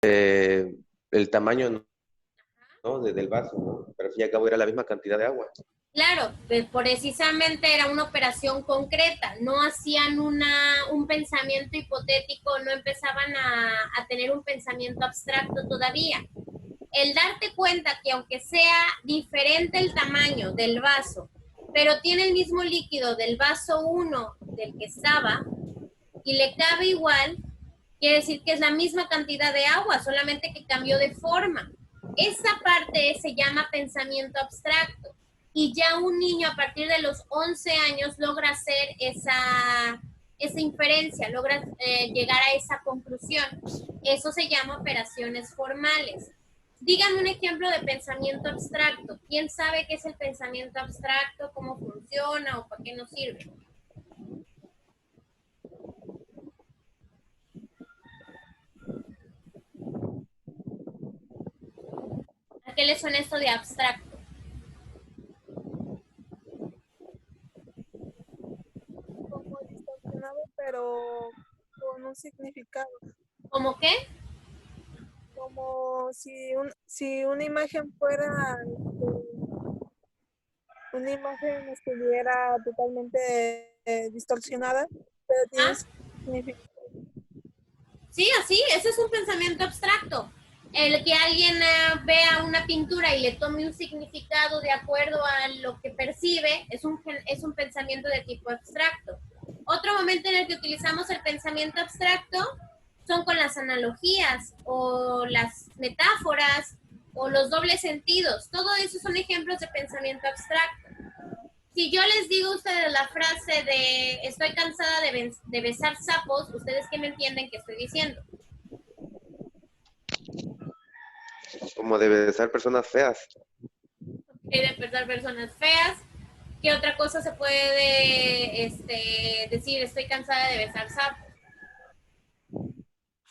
eh, el tamaño, ¿no? Del vaso, ¿no? Pero al fin y al cabo era la misma cantidad de agua. Claro, precisamente era una operación concreta, no hacían un pensamiento hipotético, no empezaban a tener un pensamiento abstracto todavía. El darte cuenta que aunque sea diferente el tamaño del vaso, pero tiene el mismo líquido del vaso uno del que estaba y le cabe igual, quiere decir que es la misma cantidad de agua, solamente que cambió de forma. Esa parte se llama pensamiento abstracto. Y ya un niño a partir de los 11 años logra hacer esa inferencia, logra llegar a esa conclusión. Eso se llama operaciones formales. Díganme un ejemplo de pensamiento abstracto. ¿Quién sabe qué es el pensamiento abstracto, cómo funciona o para qué nos sirve? ¿A qué le suena esto de abstracto? Como distorsionado, pero con un significado. ¿Cómo qué? Como si una imagen fuera, una imagen estuviera totalmente distorsionada, pero tiene un ¿Ah? significado. Sí, así, ese es un pensamiento abstracto. El que alguien vea una pintura y le tome un significado de acuerdo a lo que percibe es un pensamiento de tipo abstracto. Otro momento en el que utilizamos el pensamiento abstracto son con las analogías o las metáforas o los dobles sentidos. Todo eso son ejemplos de pensamiento abstracto. Si yo les digo a ustedes la frase de estoy cansada de besar sapos, ¿ustedes qué me entienden que estoy diciendo? Como debe ser personas feas. De pensar personas feas. ¿Qué otra cosa se puede decir? Estoy cansada de besar sapos.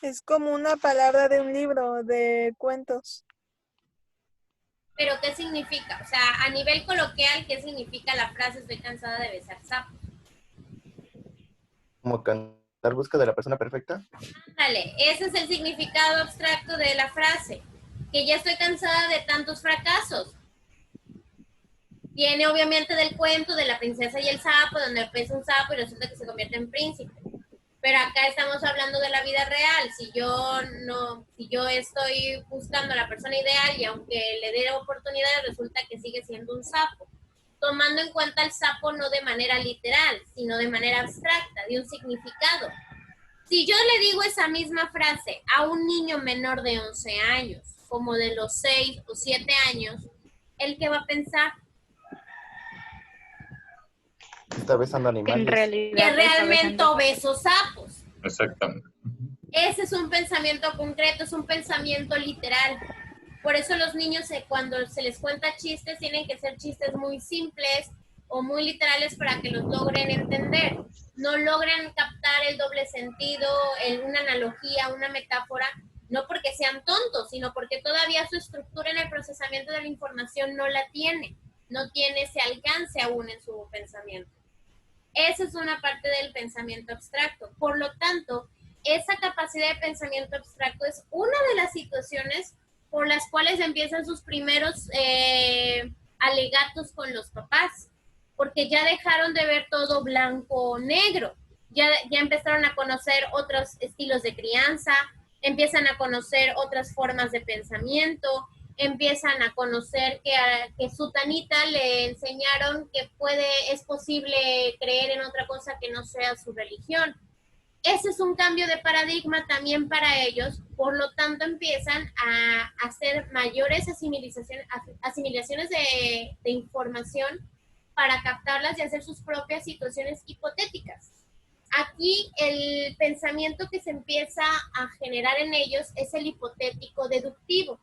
Es como una palabra de un libro de cuentos. ¿Pero qué significa? O sea, a nivel coloquial, ¿qué significa la frase estoy cansada de besar sapos? Como cantar busca de la persona perfecta. Ándale, ese es el significado abstracto de la frase. Que ya estoy cansada de tantos fracasos. Viene obviamente del cuento de la princesa y el sapo, donde pesa un sapo y resulta que se convierte en príncipe. Pero acá estamos hablando de la vida real. Si yo estoy buscando a la persona ideal y aunque le dé oportunidades, resulta que sigue siendo un sapo. Tomando en cuenta el sapo no de manera literal, sino de manera abstracta, de un significado. Si yo le digo esa misma frase a un niño menor de 11 años, como de los 6 o 7 años, ¿él qué va a pensar? Está besando En animales. Que realidad está realmente besando. obeso sapos. Exactamente. Ese es un pensamiento concreto, es un pensamiento literal. Por eso los niños cuando se les cuenta chistes tienen que ser chistes muy simples o muy literales para que los logren entender. No logran captar el doble sentido, una analogía, una metáfora, no porque sean tontos, sino porque todavía su estructura en el procesamiento de la información no la tiene, no tiene ese alcance aún en su pensamiento. Esa es una parte del pensamiento abstracto. Por lo tanto, esa capacidad de pensamiento abstracto es una de las situaciones por las cuales empiezan sus primeros alegatos con los papás, porque ya dejaron de ver todo blanco o negro, ya empezaron a conocer otros estilos de crianza, empiezan a conocer otras formas de pensamiento, empiezan a conocer que su tanita le enseñaron que es posible creer en otra cosa que no sea su religión. Ese es un cambio de paradigma también para ellos, por lo tanto empiezan a hacer mayores asimilaciones de información para captarlas y hacer sus propias situaciones hipotéticas. Aquí el pensamiento que se empieza a generar en ellos es el hipotético deductivo.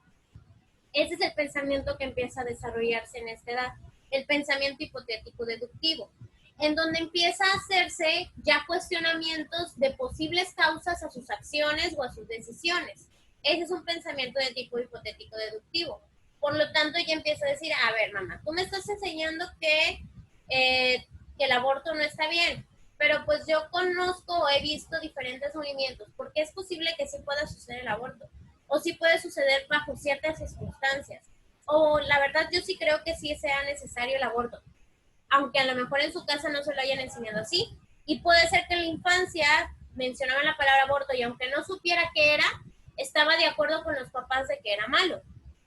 Ese es el pensamiento que empieza a desarrollarse en esta edad, el pensamiento hipotético deductivo, en donde empieza a hacerse ya cuestionamientos de posibles causas a sus acciones o a sus decisiones. Ese es un pensamiento de tipo hipotético deductivo. Por lo tanto, ya empieza a decir, a ver, mamá, tú me estás enseñando que el aborto no está bien, pero pues yo conozco o he visto diferentes movimientos, porque es posible que sí pueda suceder el aborto. o sí puede suceder bajo ciertas circunstancias. O la verdad yo sí creo que sí sea necesario el aborto, aunque a lo mejor en su casa no se lo hayan enseñado así. Y puede ser que en la infancia mencionaban la palabra aborto y aunque no supiera qué era, estaba de acuerdo con los papás de que era malo.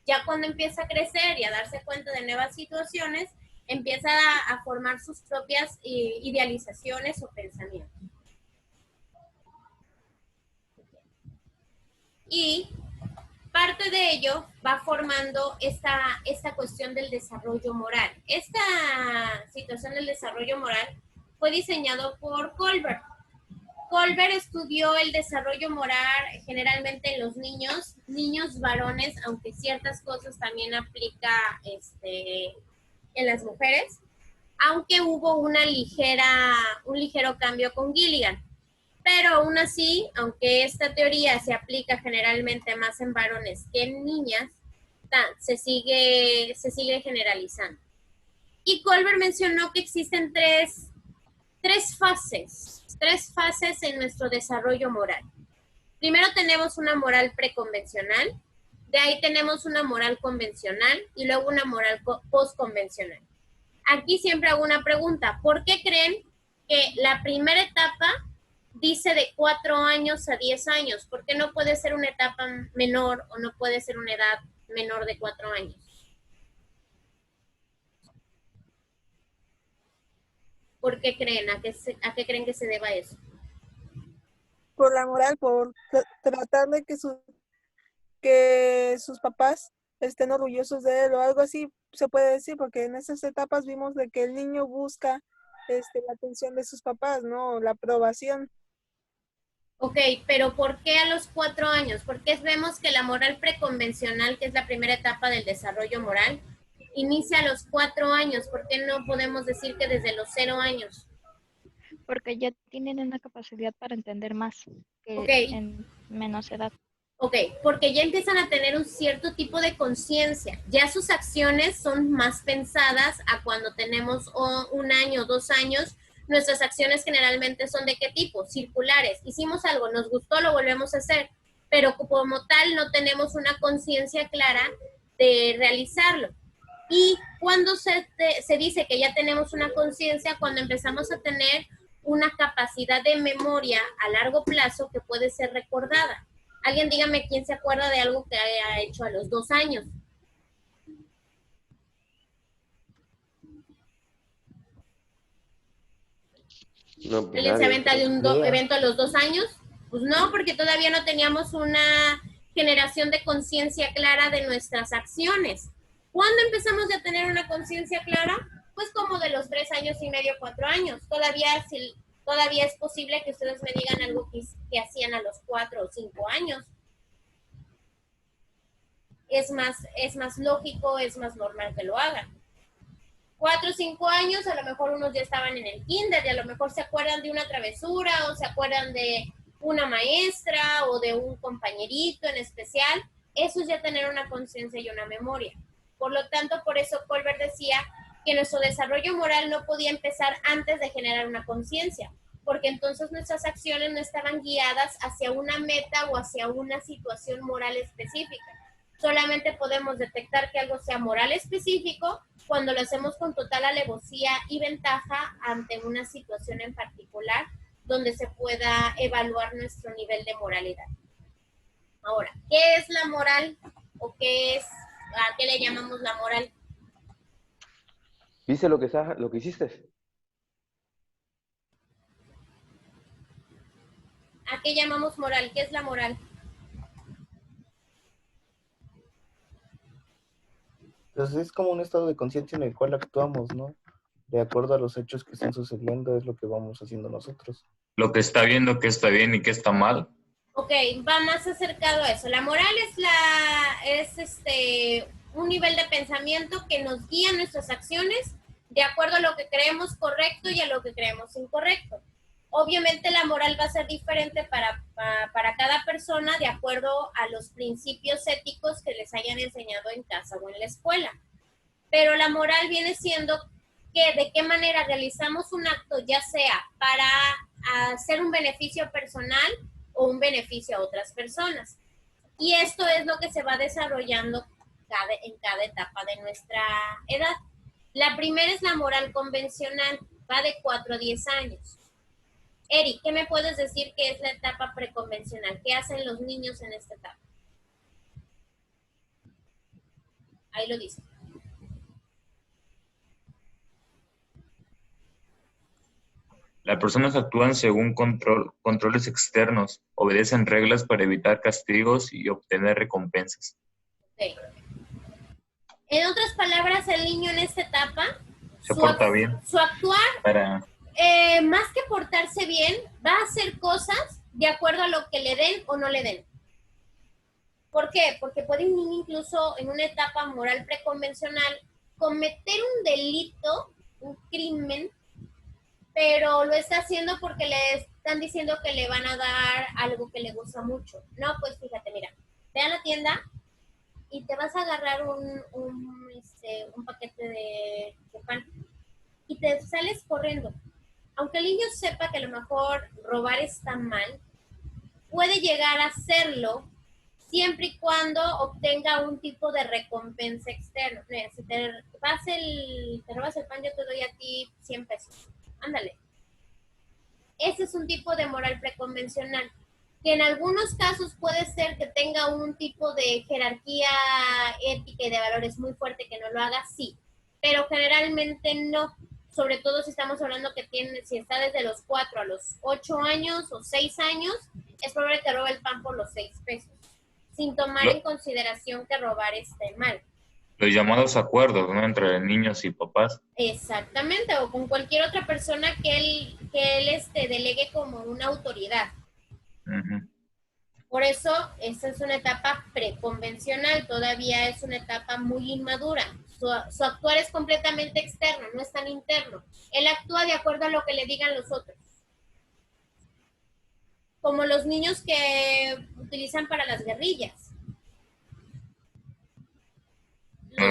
Ya cuando empieza a crecer y a darse cuenta de nuevas situaciones, empieza a formar sus propias idealizaciones o pensamientos. Y parte de ello va formando esta cuestión del desarrollo moral. Esta situación del desarrollo moral fue diseñado por Colbert. Colbert estudió el desarrollo moral generalmente en los niños varones, aunque ciertas cosas también aplica en las mujeres, aunque hubo un ligero cambio con Gilligan. Pero aún así, aunque esta teoría se aplica generalmente más en varones que en niñas, se sigue generalizando. Y Colbert mencionó que existen tres fases en nuestro desarrollo moral. Primero tenemos una moral preconvencional, de ahí tenemos una moral convencional y luego una moral postconvencional. Aquí siempre hago una pregunta, ¿por qué creen que la primera etapa dice de 4 años a 10 años? ¿Por qué no puede ser una etapa menor o no puede ser una edad menor de 4 años? ¿Por qué creen? ¿A qué creen que se deba eso? Por la moral, por tratar de que sus papás estén orgullosos de él o algo así, se puede decir, porque en esas etapas vimos de que el niño busca la atención de sus papás, ¿no? La aprobación. Ok, pero ¿por qué a los 4 años? Porque vemos que la moral preconvencional, que es la primera etapa del desarrollo moral, inicia a los 4 años. ¿Por qué no podemos decir que desde los 0 años? Porque ya tienen una capacidad para entender más que Ok. en menos edad. Ok, porque ya empiezan a tener un cierto tipo de conciencia. Ya sus acciones son más pensadas a cuando tenemos 1 año, 2 años. Nuestras acciones generalmente son ¿de qué tipo? Circulares. Hicimos algo, nos gustó, lo volvemos a hacer, pero como tal no tenemos una conciencia clara de realizarlo. Y cuando se dice que ya tenemos una conciencia, cuando empezamos a tener una capacidad de memoria a largo plazo que puede ser recordada. Alguien dígame quién se acuerda de algo que haya hecho a los 2 años. No, pues ¿Alguien se nadie, aventa de un Ni idea. evento a los 2 años? Pues no, porque todavía no teníamos una generación de conciencia clara de nuestras acciones. ¿Cuándo empezamos a tener una conciencia clara? Pues como de los 3 años y medio, 4 años. Todavía es posible que ustedes me digan algo que hacían a los 4 o 5 años. Es más lógico, es más normal que lo hagan. 4 o 5 años, a lo mejor unos ya estaban en el kinder y a lo mejor se acuerdan de una travesura o se acuerdan de una maestra o de un compañerito en especial. Eso es ya tener una conciencia y una memoria. Por lo tanto, por eso Colbert decía que nuestro desarrollo moral no podía empezar antes de generar una conciencia, porque entonces nuestras acciones no estaban guiadas hacia una meta o hacia una situación moral específica. Solamente podemos detectar que algo sea moral específico cuando lo hacemos con total alevosía y ventaja ante una situación en particular donde se pueda evaluar nuestro nivel de moralidad. Ahora, ¿qué es la moral? ¿O a qué le llamamos la moral? ¿Viste lo que hiciste? ¿A qué llamamos moral? ¿Qué es la moral? Pues es como un estado de conciencia en el cual actuamos, ¿no? De acuerdo a los hechos que están sucediendo, es lo que vamos haciendo nosotros. Lo que está viendo que está bien y que está mal. Ok, va más acercado a eso. La moral es un nivel de pensamiento que nos guía en nuestras acciones de acuerdo a lo que creemos correcto y a lo que creemos incorrecto. Obviamente la moral va a ser diferente para cada persona de acuerdo a los principios éticos que les hayan enseñado en casa o en la escuela. Pero la moral viene siendo que de qué manera realizamos un acto, ya sea para hacer un beneficio personal o un beneficio a otras personas. Y esto es lo que se va desarrollando en cada etapa de nuestra edad. La primera es la moral convencional, va de 4 a 10 años. Eri, ¿qué me puedes decir que es la etapa preconvencional? ¿Qué hacen los niños en esta etapa? Ahí lo dice. Las personas actúan según controles externos, obedecen reglas para evitar castigos y obtener recompensas. Okay. En otras palabras, el niño en esta etapa Se porta bien. Su actuar, más que portarse bien, va a hacer cosas de acuerdo a lo que le den o no le den. ¿Por qué? Porque puede un niño incluso en una etapa moral preconvencional cometer un delito, un crimen, pero lo está haciendo porque le están diciendo que le van a dar algo que le gusta mucho. No, pues fíjate, mira, ve a la tienda y te vas a agarrar un paquete de pan y te sales corriendo. Aunque el niño sepa que a lo mejor robar está mal, puede llegar a hacerlo siempre y cuando obtenga un tipo de recompensa externa. Mira, si te robas el pan, yo te doy a ti 100 pesos. Ándale. Ese es un tipo de moral preconvencional, que en algunos casos puede ser que tenga un tipo de jerarquía ética y de valores muy fuerte que no lo haga, sí, pero generalmente no, sobre todo si estamos hablando si está desde los 4 a los 8 años o 6 años, es probable que robe el pan por los 6 pesos, sin tomar en consideración que robar esté mal. Los llamados acuerdos, ¿no? Entre niños y papás. Exactamente, o con cualquier otra persona que él delegue como una autoridad. Uh-huh. Por eso, esta es una etapa preconvencional, todavía es una etapa muy inmadura. Su actuar es completamente externo, no es tan interno. Él actúa de acuerdo a lo que le digan los otros. Como los niños que utilizan para las guerrillas.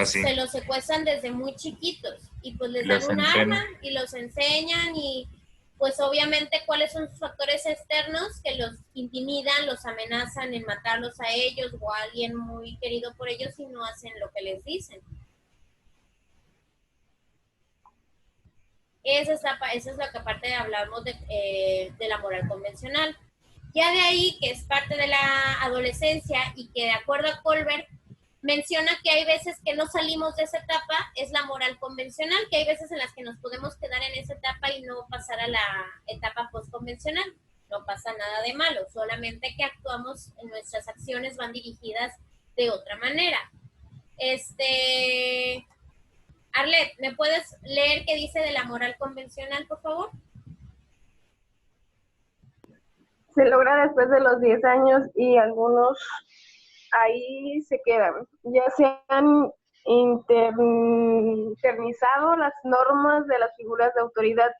Sí. Se los secuestran desde muy chiquitos y pues les dan un arma y los enseñan y pues obviamente cuáles son sus factores externos que los intimidan, los amenazan en matarlos a ellos o a alguien muy querido por ellos si no hacen lo que les dicen. Esa es la que aparte hablamos de la moral convencional. Ya de ahí, que es parte de la adolescencia y que de acuerdo a Colbert, menciona que hay veces que no salimos de esa etapa, es la moral convencional, que hay veces en las que nos podemos quedar en esa etapa y no pasar a la etapa postconvencional. No pasa nada de malo, solamente que actuamos, nuestras acciones van dirigidas de otra manera. Arlet, ¿me puedes leer qué dice de la moral convencional, por favor? Se logra después de los 10 años y algunos ahí se quedan. Ya se han internizado las normas de las figuras de autoridad,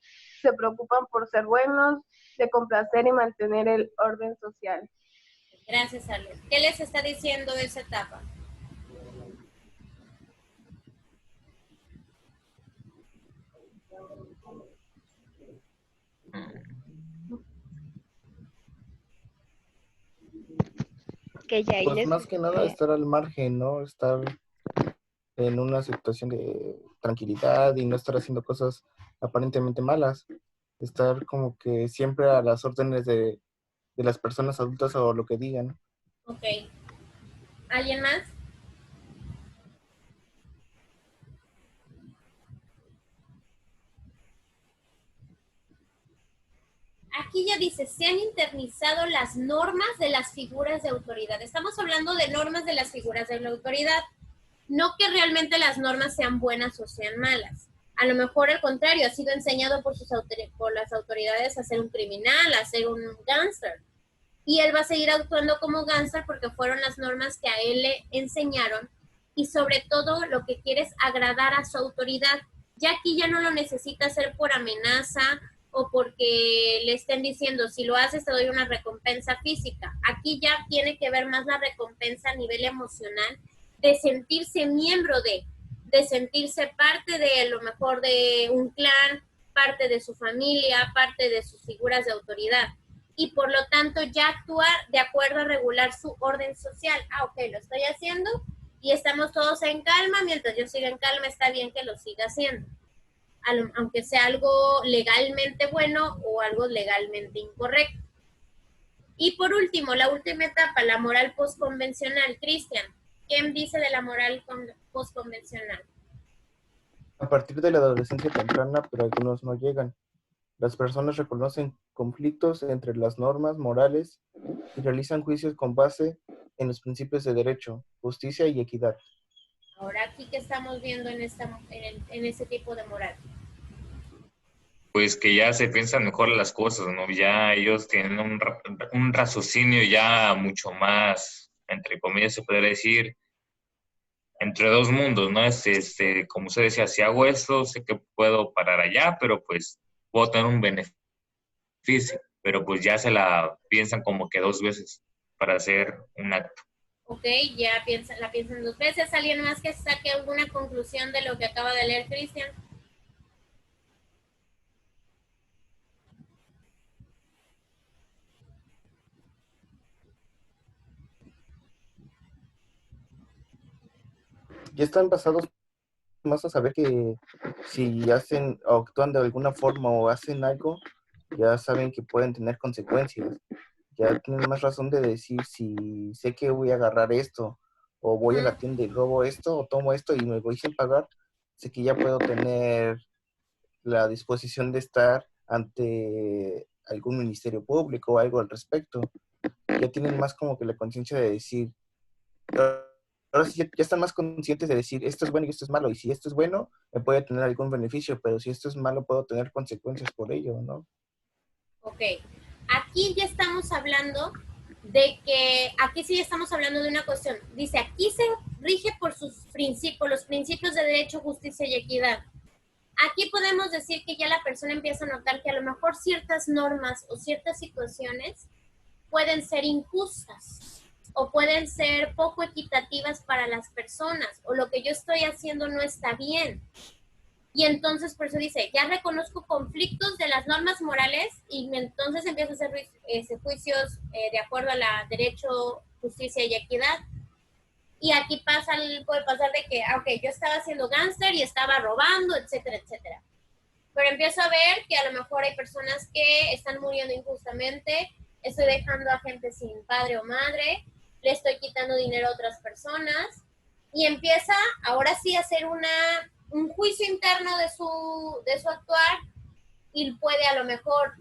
se preocupan por ser buenos, de complacer y mantener el orden social. Gracias, Arlet. ¿Qué les está diciendo de esa etapa? Que ya pues más que nada estar al margen, ¿no? Estar en una situación de tranquilidad y no estar haciendo cosas aparentemente malas. Estar como que siempre a las órdenes de las personas adultas o lo que digan. Ok. ¿Alguien más? Aquí ya dice, se han internizado las normas de las figuras de autoridad. Estamos hablando de normas de las figuras de la autoridad. No que realmente las normas sean buenas o sean malas. A lo mejor al contrario, ha sido enseñado por las autoridades a ser un criminal, a ser un gángster. Y él va a seguir actuando como gángster porque fueron las normas que a él le enseñaron. Y sobre todo lo que quiere es agradar a su autoridad. Ya aquí ya no lo necesita hacer por amenaza o porque le estén diciendo, si lo haces te doy una recompensa física. Aquí ya tiene que ver más la recompensa a nivel emocional, de sentirse miembro de sentirse parte de lo mejor de un clan, parte de su familia, parte de sus figuras de autoridad. y por lo tanto ya actúa de acuerdo a regular su orden social. Ah, ok, lo estoy haciendo y estamos todos en calma, mientras yo siga en calma está bien que lo siga haciendo, aunque sea algo legalmente bueno o algo legalmente incorrecto. Y por último, la última etapa, la moral postconvencional. Cristian, ¿qué dice de la moral postconvencional? A partir de la adolescencia temprana, pero algunos no llegan. Las personas reconocen conflictos entre las normas morales y realizan juicios con base en los principios de derecho, justicia y equidad. Ahora aquí, ¿qué estamos viendo en ese tipo de moral? Pues que ya se piensan mejor las cosas, ¿no? Ya ellos tienen un raciocinio ya mucho más, entre comillas se podría decir, entre dos mundos, ¿no? Como usted decía, si hago esto, sé que puedo parar allá, pero pues puedo tener un beneficio, pero pues ya se la piensan como que dos veces para hacer un acto. Ok, ya la piensan dos veces. ¿Alguien más que saque alguna conclusión de lo que acaba de leer Cristian? Ya están basados más a saber que si hacen o actúan de alguna forma o hacen algo, ya saben que pueden tener consecuencias. Ya tienen más razón de decir si sé que voy a agarrar esto, o voy a la tienda y robo esto, o tomo esto y me voy sin pagar, sé que ya puedo tener la disposición de estar ante algún ministerio público o algo al respecto. Ya tienen más como que la conciencia de decir, ahora sí ya están más conscientes de decir esto es bueno y esto es malo, y si esto es bueno me puede tener algún beneficio, pero si esto es malo puedo tener consecuencias por ello, ¿no? Ok, aquí ya estamos hablando de que, aquí sí estamos hablando de una cuestión, dice, aquí se rige por sus principios, los principios de derecho, justicia y equidad. Aquí podemos decir que ya la persona empieza a notar que a lo mejor ciertas normas o ciertas situaciones pueden ser injustas o pueden ser poco equitativas para las personas, o lo que yo estoy haciendo no está bien. Y entonces por eso dice, ya reconozco conflictos de las normas morales y entonces empiezo a hacer juicios de acuerdo a la derecho, justicia y equidad. Y aquí puede pasar de que, ok, yo estaba siendo gángster y estaba robando, etcétera, etcétera. Pero empiezo a ver que a lo mejor hay personas que están muriendo injustamente, estoy dejando a gente sin padre o madre, le estoy quitando dinero a otras personas, y empieza ahora sí a hacer un juicio interno de su actuar, y puede a lo mejor,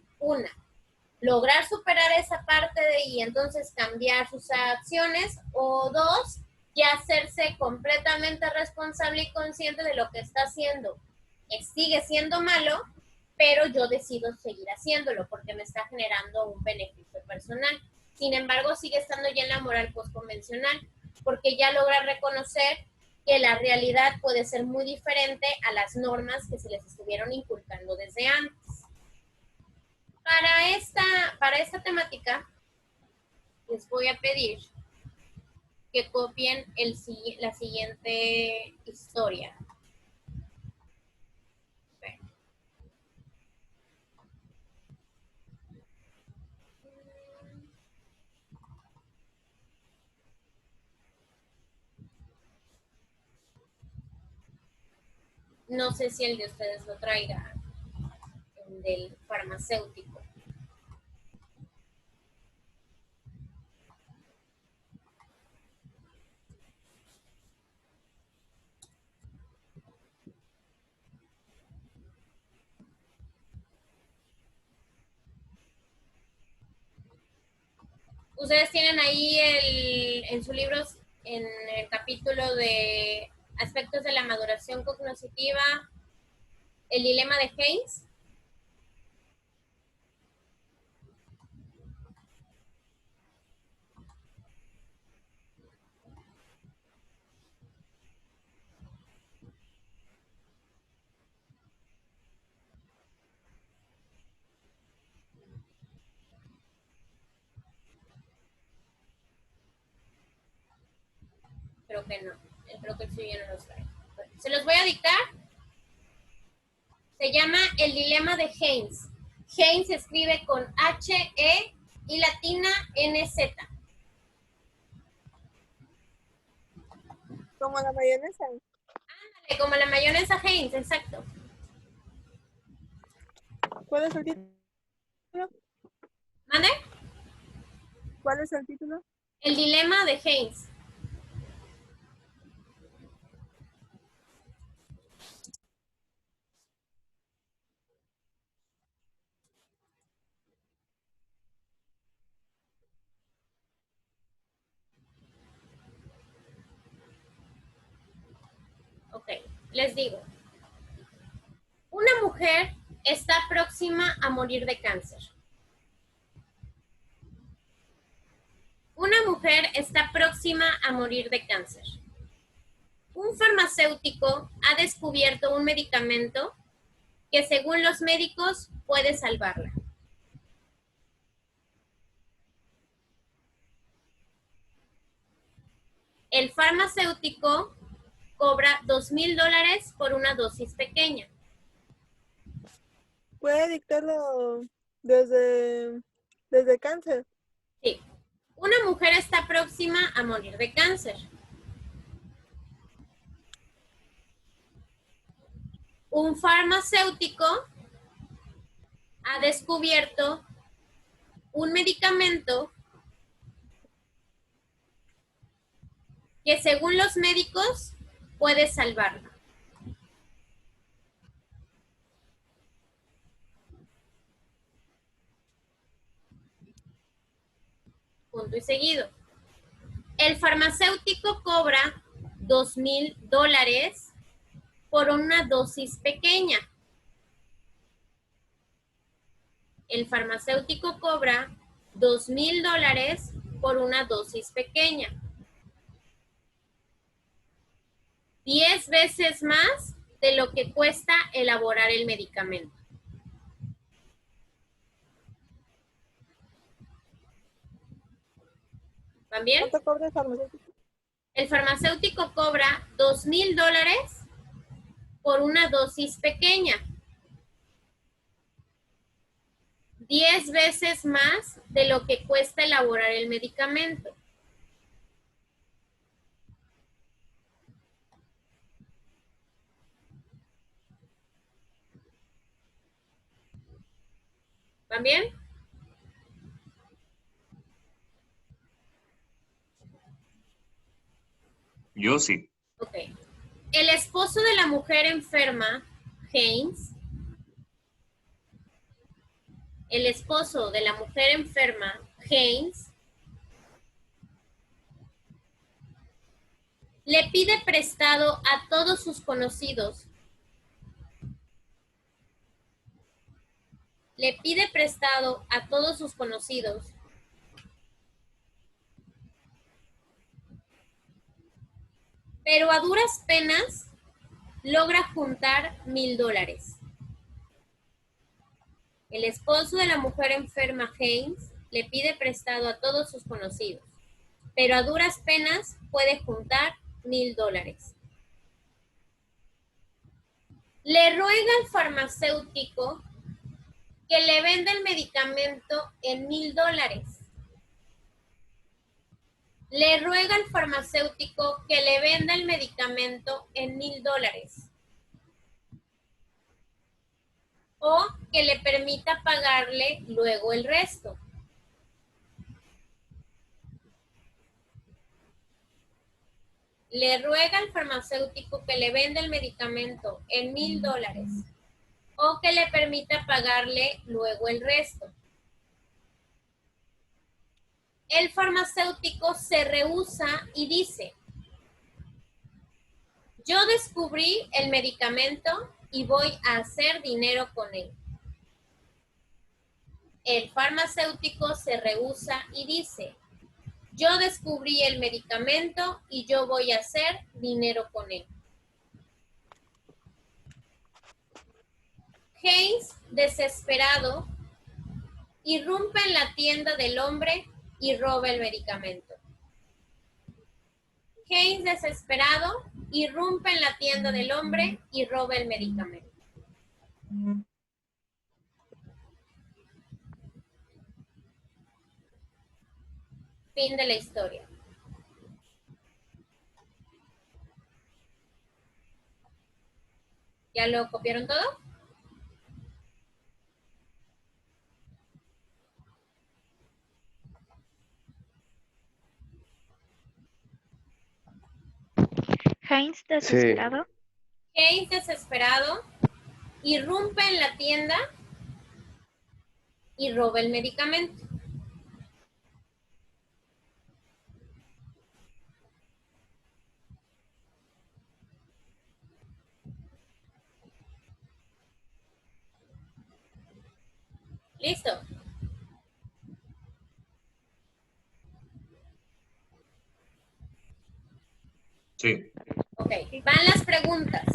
lograr superar esa parte y entonces cambiar sus acciones, o dos, ya hacerse completamente responsable y consciente de lo que está haciendo. Sigue siendo malo, pero yo decido seguir haciéndolo porque me está generando un beneficio personal. Sin embargo, sigue estando ya en la moral postconvencional, porque ya logra reconocer que la realidad puede ser muy diferente a las normas que se les estuvieron inculcando desde antes. Para esta temática, les voy a pedir que copien la siguiente historia. No sé si el de ustedes lo traiga, el del farmacéutico. Ustedes tienen ahí en sus libros, en el capítulo de aspectos de la maduración cognitiva, el dilema de Haynes. Creo que no. Creo que el suyo no los trae. Se los voy a dictar. Se llama El dilema de Haynes. Haynes se escribe con H-E-I-N-E-S. y latina NZ. Como la mayonesa. Como la mayonesa Heinz, exacto. ¿Cuál es el título? ¿Mande? ¿Cuál es el título? El dilema de Heinz. Ok, les digo. Una mujer está próxima a morir de cáncer. Una mujer está próxima a morir de cáncer. Un farmacéutico ha descubierto un medicamento que, según los médicos, puede salvarla. El farmacéutico cobra $2,000 por una dosis pequeña. Puede dictarlo desde cáncer. Sí. Una mujer está próxima a morir de cáncer. Un farmacéutico ha descubierto un medicamento que, según los médicos, puede salvarla. Punto y seguido. El farmacéutico cobra $2,000 por una dosis pequeña. El farmacéutico cobra $2,000 por una dosis pequeña. 10 veces más de lo que cuesta elaborar el medicamento. ¿Van bien? ¿Cuánto cobra el farmacéutico? El farmacéutico cobra $2,000 por una dosis pequeña. 10 veces más de lo que cuesta elaborar el medicamento. ¿Van bien? Yo sí. Ok. El esposo de la mujer enferma, Heinz, el esposo de la mujer enferma, Heinz, le pide prestado a todos sus conocidos. Le pide prestado a todos sus conocidos pero a duras penas logra juntar $1,000. El esposo de la mujer enferma, Heinz, le pide prestado a todos sus conocidos, pero a duras penas puede juntar $1,000. Le ruega al farmacéutico que le venda el medicamento en $1,000. Le ruega al farmacéutico que le venda el medicamento en $1,000. O que le permita pagarle luego el resto. Le ruega al farmacéutico que le venda el medicamento en $1,000 o que le permita pagarle luego el resto. El farmacéutico se rehúsa y dice: yo descubrí el medicamento y voy a hacer dinero con él. El farmacéutico se rehúsa y dice: yo descubrí el medicamento y yo voy a hacer dinero con él. Heinz, desesperado, irrumpe en la tienda del hombre y roba el medicamento. Heinz, desesperado, irrumpe en la tienda del hombre y roba el medicamento. Fin de la historia. ¿Ya lo copiaron todo? Heinz desesperado. Hayes, desesperado, irrumpe en la tienda y roba el medicamento. ¿Listo? Sí. Ok, van las preguntas.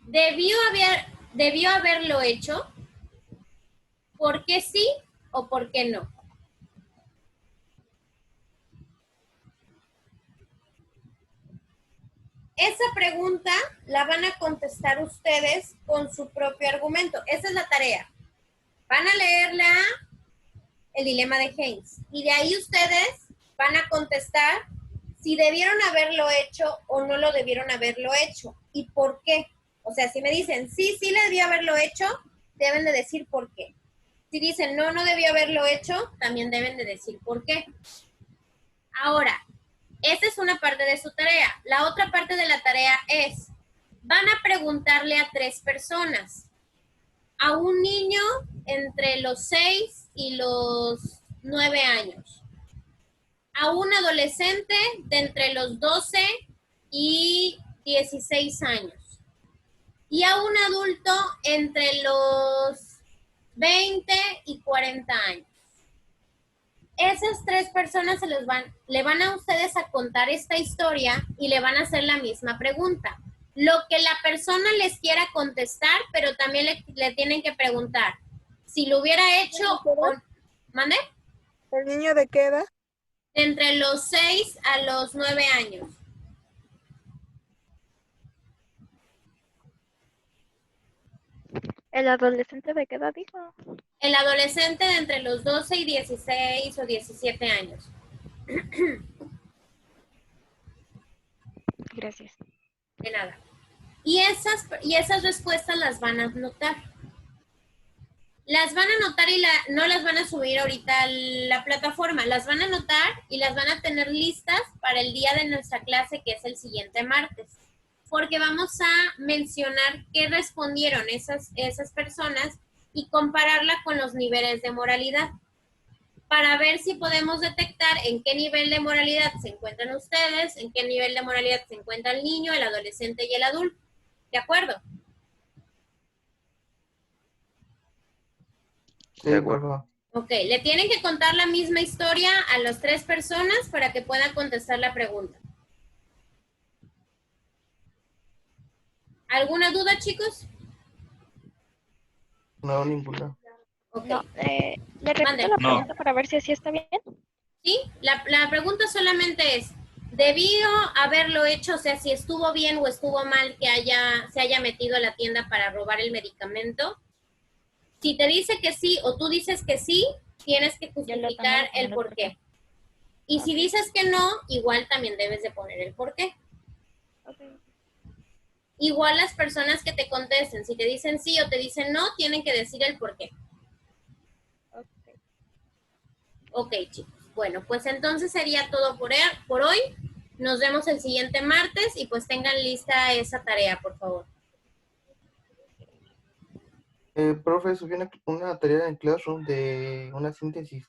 ¿Debió haberlo hecho? ¿Por qué sí o por qué no? Esa pregunta la van a contestar ustedes con su propio argumento. Esa es la tarea. Van a leerla, el dilema de Haynes, y de ahí ustedes van a contestar si debieron haberlo hecho o no lo debieron haberlo hecho y por qué. O sea, si me dicen sí le debió haberlo hecho, deben de decir por qué. Si dicen no debió haberlo hecho, también deben de decir por qué. Ahora, esa es una parte de su tarea. La otra parte de la tarea es, van a preguntarle a 3 personas. A un niño entre los 6 y los 9 años. A un adolescente de entre los 12 y 16 años. Y a un adulto entre los 20 y 40 años. Esas 3 personas le van a ustedes a contar esta historia y le van a hacer la misma pregunta. Lo que la persona les quiera contestar, pero también le tienen que preguntar si lo hubiera hecho o... ¿Mande? ¿El niño de qué edad? Entre los 6 a los 9 años. ¿El adolescente de qué edad dijo? El adolescente de entre los 12 y 16 o 17 años. Gracias. De nada. Y esas respuestas las van a anotar. Las van a anotar y no las van a subir ahorita a la plataforma. Las van a anotar y las van a tener listas para el día de nuestra clase, que es el siguiente martes. Porque vamos a mencionar qué respondieron esas personas y compararla con los niveles de moralidad, para ver si podemos detectar en qué nivel de moralidad se encuentran ustedes, en qué nivel de moralidad se encuentra el niño, el adolescente y el adulto. ¿De acuerdo? Sí, De acuerdo. Ok, le tienen que contar la misma historia a las 3 personas para que puedan contestar la pregunta. ¿Alguna duda, chicos? No, ninguna. Ok. No, le repito Mande. la pregunta para ver si así está bien. Sí, la pregunta solamente es, ¿debió haberlo hecho? O sea, si estuvo bien o estuvo mal que se haya metido a la tienda para robar el medicamento. Si te dice que sí o tú dices que sí, tienes que justificar el por qué. Y si dices que no, igual también debes de poner el por qué. Okay. Igual las personas que te contesten, si te dicen sí o te dicen no, tienen que decir el por qué. Ok, chicos. Bueno, pues entonces sería todo por hoy. Nos vemos el siguiente martes y pues tengan lista esa tarea, por favor. Profe, subí una tarea en Classroom de una síntesis.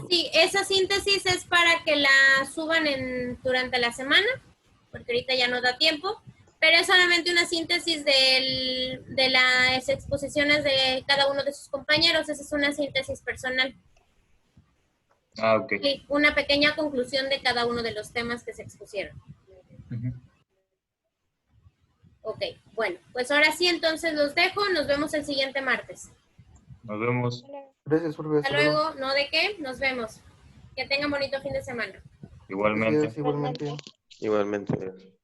Sí, esa síntesis es para que la suban durante la semana, porque ahorita ya no da tiempo, pero es solamente una síntesis de las exposiciones de cada uno de sus compañeros. Esa es una síntesis personal. Ah, ok. Y una pequeña conclusión de cada uno de los temas que se expusieron. Ok, bueno, pues ahora sí, entonces los dejo. Nos vemos el siguiente martes. Nos vemos. Gracias, profe. Hasta luego. ¿No de qué? Nos vemos. Que tengan bonito fin de semana. Igualmente. Gracias, igualmente. Igualmente.